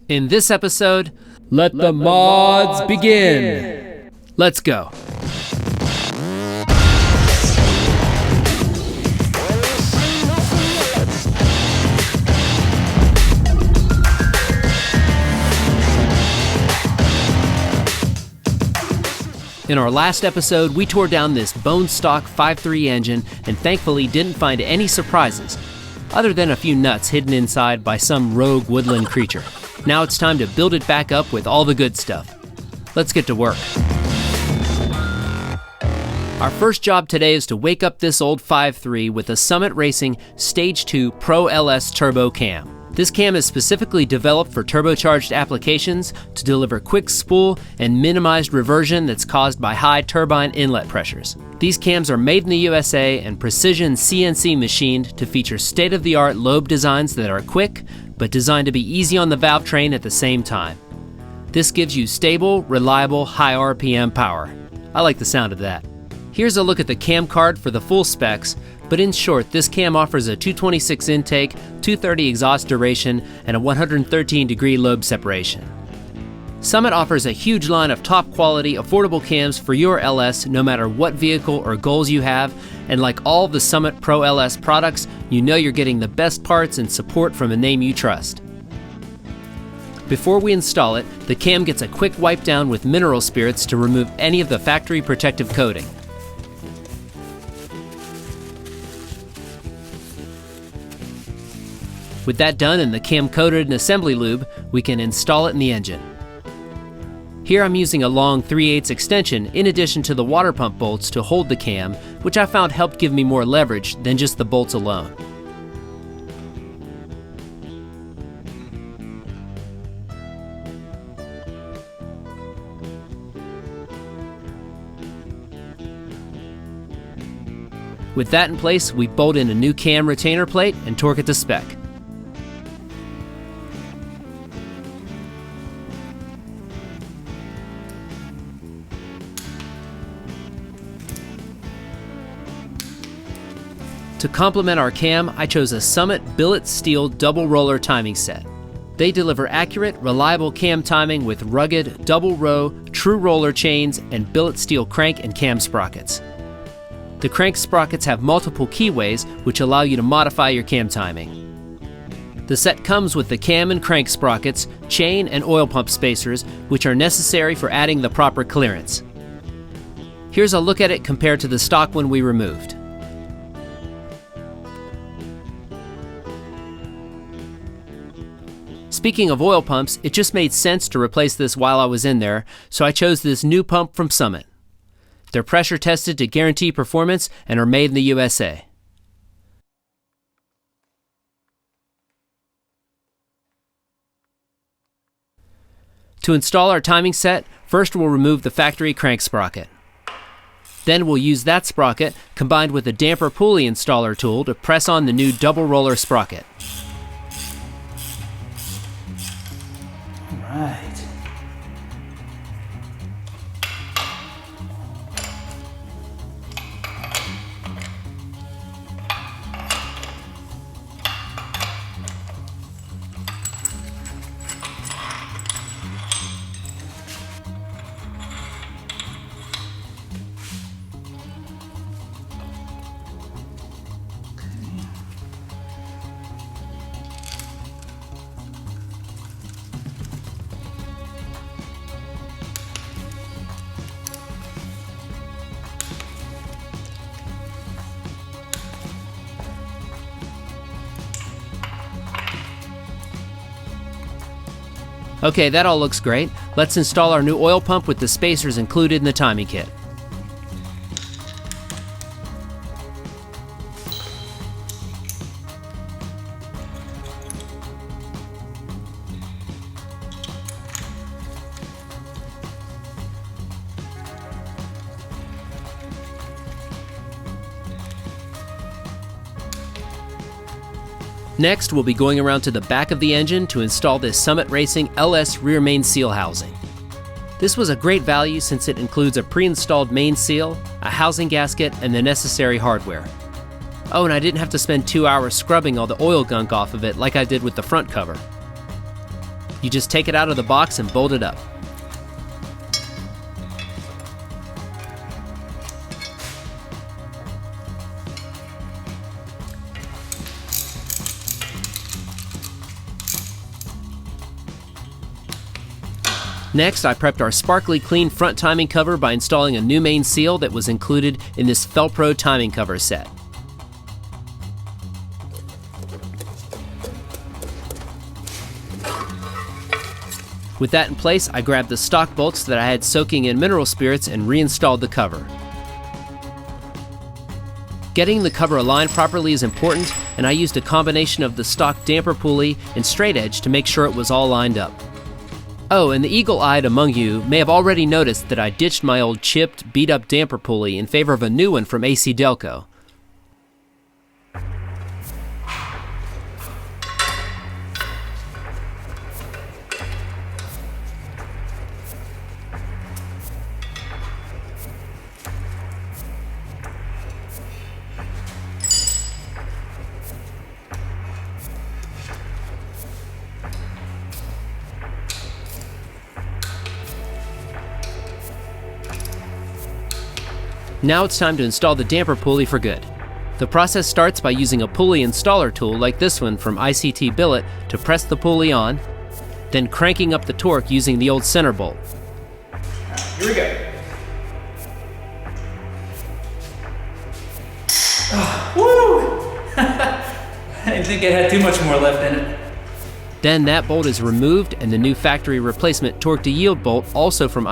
In this episode, let the mods begin. Let's go. In our last episode, we tore down this bone stock 5.3 engine and thankfully didn't find any surprises, other than a few nuts hidden inside by some rogue woodland creature. Now it's time to build it back up with all the good stuff. Let's get to work. Our first job today is to wake up this old 5.3 with a Summit Racing Stage 2 Pro LS Turbo Cam. This cam is specifically developed for turbocharged applications to deliver quick spool and minimized reversion that's caused by high turbine inlet pressures. These cams are made in the USA and precision CNC machined to feature state-of-the-art lobe designs that are quick, but designed to be easy on the valve train at the same time. This gives you stable, reliable, high RPM power. I like the sound of that. Here's a look at the cam card for the full specs, but in short, this cam offers a 226 intake, 230 exhaust duration, and a 113-degree lobe separation. Summit offers a huge line of top-quality, affordable cams for your LS no matter what vehicle or goals you have, and like all the Summit Pro LS products, you know you're getting the best parts and support from a name you trust. Before we install it, the cam gets a quick wipe down with mineral spirits to remove any of the factory protective coating. With that done and the cam coated in assembly lube, we can install it in the engine. Here I'm using a long 3/8 extension in addition to the water pump bolts to hold the cam, which I found helped give me more leverage than just the bolts alone. With that in place, we bolt in a new cam retainer plate and torque it to spec. To complement our cam, I chose a Summit Billet steel double roller timing set. They deliver accurate, reliable cam timing with rugged, double row, true roller chains and billet steel crank and cam sprockets. The crank sprockets have multiple keyways which allow you to modify your cam timing. The set comes with the cam and crank sprockets, chain and oil pump spacers, which are necessary for adding the proper clearance. Here's a look at it compared to the stock one we removed. Speaking of oil pumps, it just made sense to replace this while I was in there, so I chose this new pump from Summit. They're pressure tested to guarantee performance and are made in the USA. To install our timing set, first we'll remove the factory crank sprocket. Then we'll use that sprocket combined with a damper pulley installer tool to press on the new double roller sprocket. Right. Okay, that all looks great. Let's install our new oil pump with the spacers included in the timing kit. Next, we'll be going around to the back of the engine to install this Summit Racing LS rear main seal housing. This was a great value since it includes a pre-installed main seal, a housing gasket, and the necessary hardware. Oh, and I didn't have to spend 2 hours scrubbing all the oil gunk off of it like I did with the front cover. You just take it out of the box and bolt it up. Next, I prepped our sparkly clean front timing cover by installing a new main seal that was included in this Fel-Pro timing cover set. With that in place, I grabbed the stock bolts that I had soaking in mineral spirits and reinstalled the cover. Getting the cover aligned properly is important, and I used a combination of the stock damper pulley and straight edge to make sure it was all lined up. Oh, and the eagle-eyed among you may have already noticed that I ditched my old chipped, beat-up damper pulley in favor of a new one from ACDelco. Now it's time to install the damper pulley for good. The process starts by using a pulley installer tool like this one from Billet to press the pulley on, then cranking up the torque using the old center bolt. Here we go. Oh, woo! I didn't think it had too much more left in it. Then that bolt is removed and the new factory replacement torque to yield bolt, also from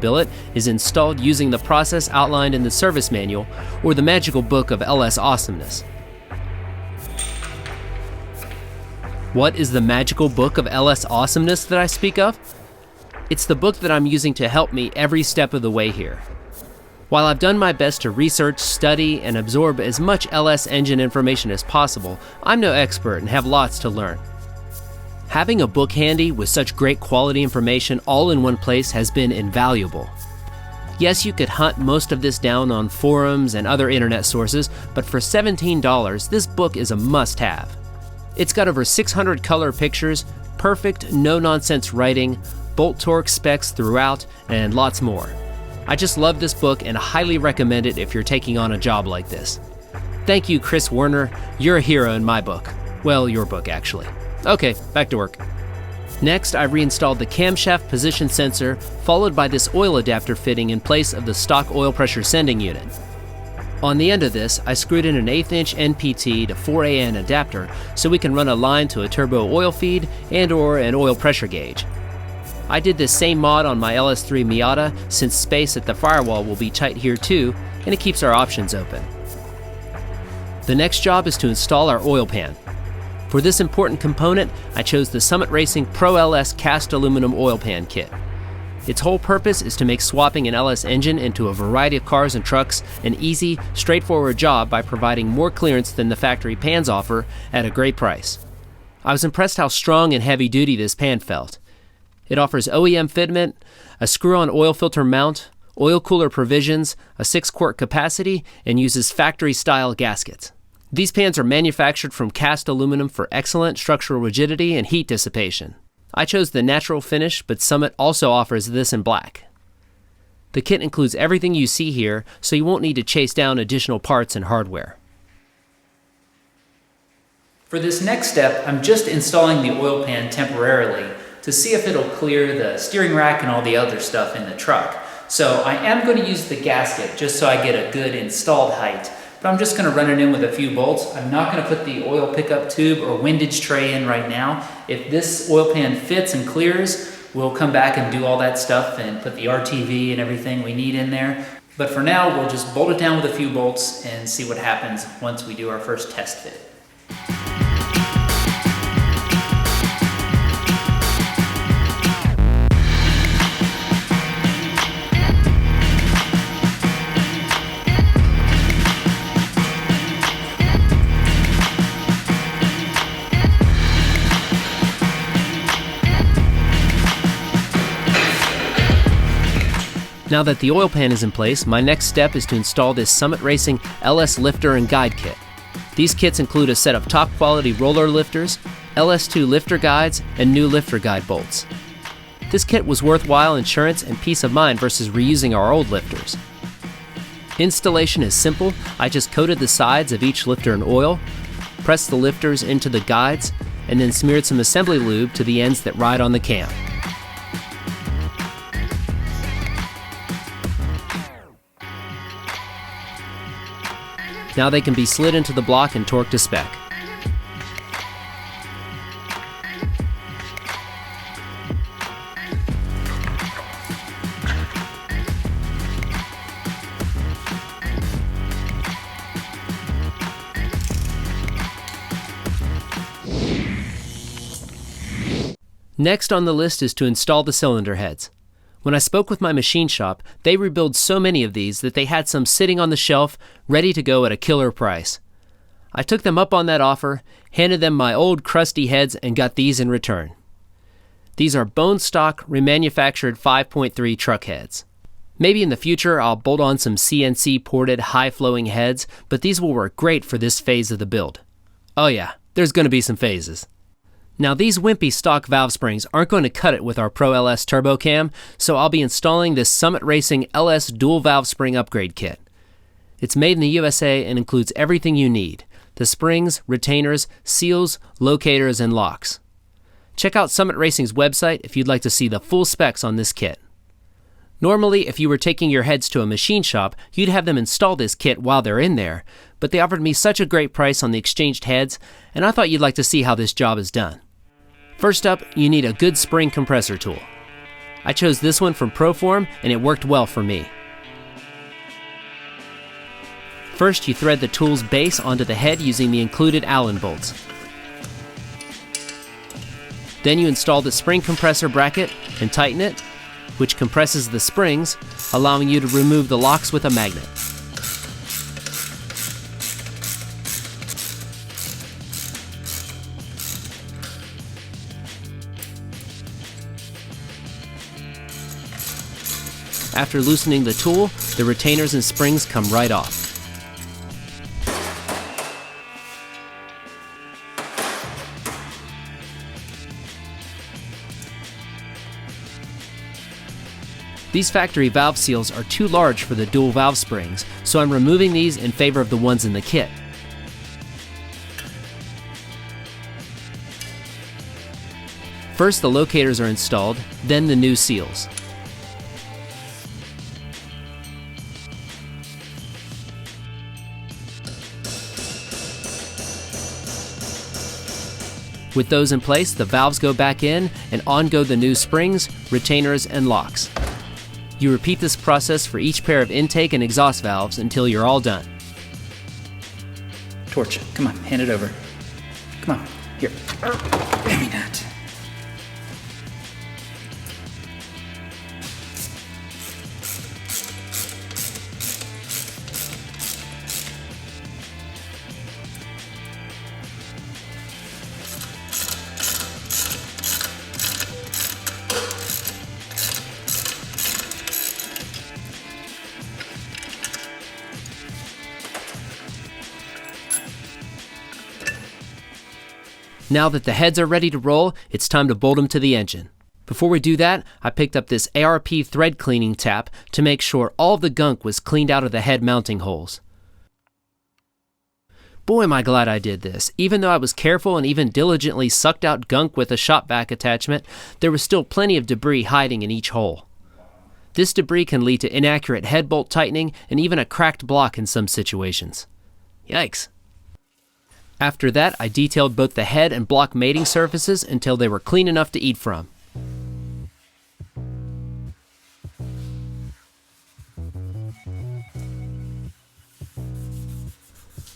Billet, is installed using the process outlined in the service manual or the magical book of LS Awesomeness. What is the magical book of LS Awesomeness that I speak of? It's the book that I'm using to help me every step of the way here. While I've done my best to research, study, and absorb as much LS engine information as possible, I'm no expert and have lots to learn. Having a book handy with such great quality information all in one place has been invaluable. Yes, you could hunt most of this down on forums and other internet sources, but for $17, this book is a must-have. It's got over 600 color pictures, perfect, no-nonsense writing, bolt torque specs throughout, and lots more. I just love this book and highly recommend it if you're taking on a job like this. Thank you, Chris Werner. You're a hero in my book. Well, your book, actually. Okay, back to work. Next, I reinstalled the camshaft position sensor, followed by this oil adapter fitting in place of the stock oil pressure sending unit. On the end of this, I screwed in an 1/8" NPT to 4AN adapter so we can run a line to a turbo oil feed and/or an oil pressure gauge. I did this same mod on my LS3 Miata since space at the firewall will be tight here too, and it keeps our options open. The next job is to install our oil pan. For this important component, I chose the Summit Racing Pro LS cast aluminum oil pan kit. Its whole purpose is to make swapping an LS engine into a variety of cars and trucks an easy, straightforward job by providing more clearance than the factory pans offer at a great price. I was impressed how strong and heavy duty this pan felt. It offers OEM fitment, a screw-on oil filter mount, oil cooler provisions, a 6-quart capacity, and uses factory-style gaskets. These pans are manufactured from cast aluminum for excellent structural rigidity and heat dissipation. I chose the natural finish, but Summit also offers this in black. The kit includes everything you see here, so you won't need to chase down additional parts and hardware. For this next step, I'm just installing the oil pan temporarily to see if it'll clear the steering rack and all the other stuff in the truck. So I am going to use the gasket just so I get a good installed height. But I'm just going to run it in with a few bolts. I'm not going to put the oil pickup tube or windage tray in right now. If this oil pan fits and clears, we'll come back and do all that stuff and put the RTV and everything we need in there. But for now, we'll just bolt it down with a few bolts and see what happens once we do our first test fit. Now that the oil pan is in place, my next step is to install this Summit Racing LS lifter and guide kit. These kits include a set of top quality roller lifters, LS2 lifter guides, and new lifter guide bolts. This kit was worthwhile insurance and peace of mind versus reusing our old lifters. Installation is simple. I just coated the sides of each lifter in oil, pressed the lifters into the guides, and then smeared some assembly lube to the ends that ride on the cam. Now they can be slid into the block and torqued to spec. Next on the list is to install the cylinder heads. When I spoke with my machine shop, they rebuild so many of these that they had some sitting on the shelf, ready to go at a killer price. I took them up on that offer, handed them my old crusty heads, and got these in return. These are bone stock, remanufactured 5.3 truck heads. Maybe in the future I'll bolt on some CNC ported high-flowing heads, but these will work great for this phase of the build. Oh yeah, there's going to be some phases. Now these wimpy stock valve springs aren't going to cut it with our Pro LS Turbo Cam, so I'll be installing this Summit Racing LS dual valve spring upgrade kit. It's made in the USA and includes everything you need: the springs, retainers, seals, locators, and locks. Check out Summit Racing's website if you'd like to see the full specs on this kit. Normally, if you were taking your heads to a machine shop, you'd have them install this kit while they're in there, but they offered me such a great price on the exchanged heads, and I thought you'd like to see how this job is done. First up, you need a good spring compressor tool. I chose this one from Proform, and it worked well for me. First, you thread the tool's base onto the head using the included Allen bolts. Then you install the spring compressor bracket and tighten it, which compresses the springs, allowing you to remove the locks with a magnet. After loosening the tool, the retainers and springs come right off. These factory valve seals are too large for the dual valve springs, so I'm removing these in favor of the ones in the kit. First, the locators are installed, then the new seals. With those in place, the valves go back in, and on go the new springs, retainers, and locks. You repeat this process for each pair of intake and exhaust valves until you're all done. Torch, come on, hand it over. Come on, here. Give me that. Now that the heads are ready to roll, it's time to bolt them to the engine. Before we do that, I picked up this ARP thread cleaning tap to make sure all of the gunk was cleaned out of the head mounting holes. Boy, am I glad I did this. Even though I was careful and even diligently sucked out gunk with a shop vac attachment, there was still plenty of debris hiding in each hole. This debris can lead to inaccurate head bolt tightening and even a cracked block in some situations. Yikes. After that, I detailed both the head and block mating surfaces until they were clean enough to eat from.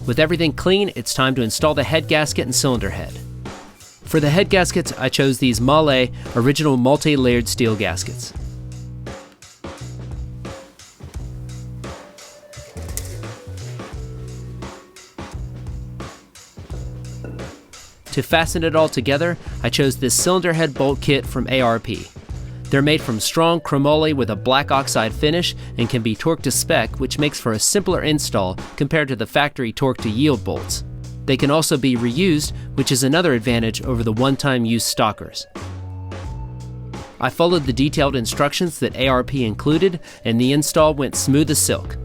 With everything clean, it's time to install the head gasket and cylinder head. For the head gaskets, I chose these Mahle original multi-layered steel gaskets. To fasten it all together, I chose this cylinder head bolt kit from ARP. They're made from strong chromoly with a black oxide finish and can be torqued to spec, which makes for a simpler install compared to the factory torque to yield bolts. They can also be reused, which is another advantage over the one-time use stockers. I followed the detailed instructions that ARP included, and the install went smooth as silk.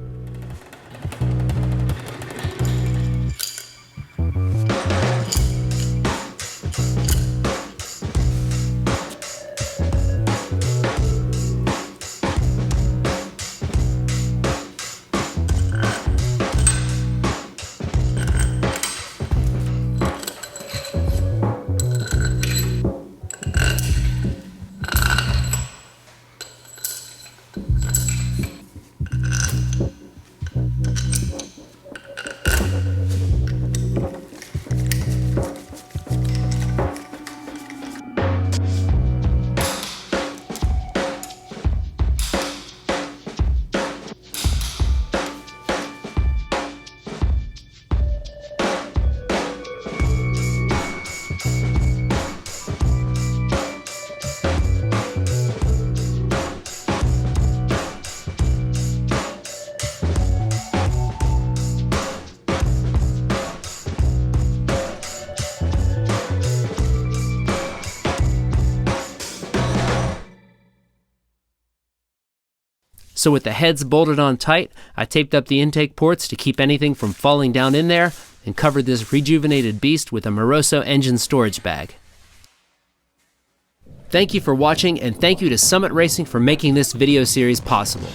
So with the heads bolted on tight, I taped up the intake ports to keep anything from falling down in there and covered this rejuvenated beast with a Moroso engine storage bag. Thank you for watching, and thank you to Summit Racing for making this video series possible.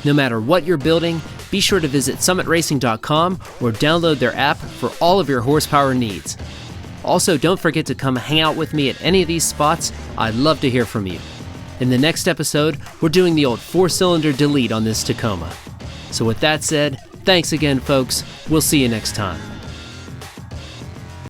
No matter what you're building, be sure to visit summitracing.com or download their app for all of your horsepower needs. Also, don't forget to come hang out with me at any of these spots. I'd love to hear from you. In the next episode, we're doing the old 4-cylinder delete on this Tacoma. So with that said, thanks again, folks. We'll see you next time.